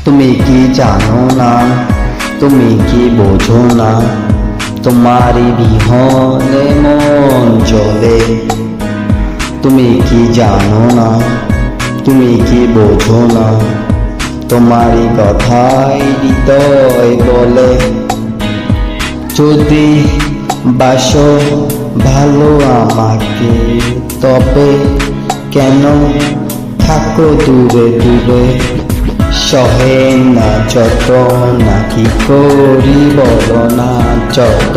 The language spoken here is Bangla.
তুমি কি জানো না, তুমি কি বোঝো না, তোমারই বিহনে মন জ্বলে। তুমি কি জানো না, তুমি কি বোঝো না, তোমারই কথাই হৃদয় বলে। যদি বাসো ভালো আমাকে, তবে কেন থাকো দূরে দূরে। সহে না যত, না কি করি বলো না যত।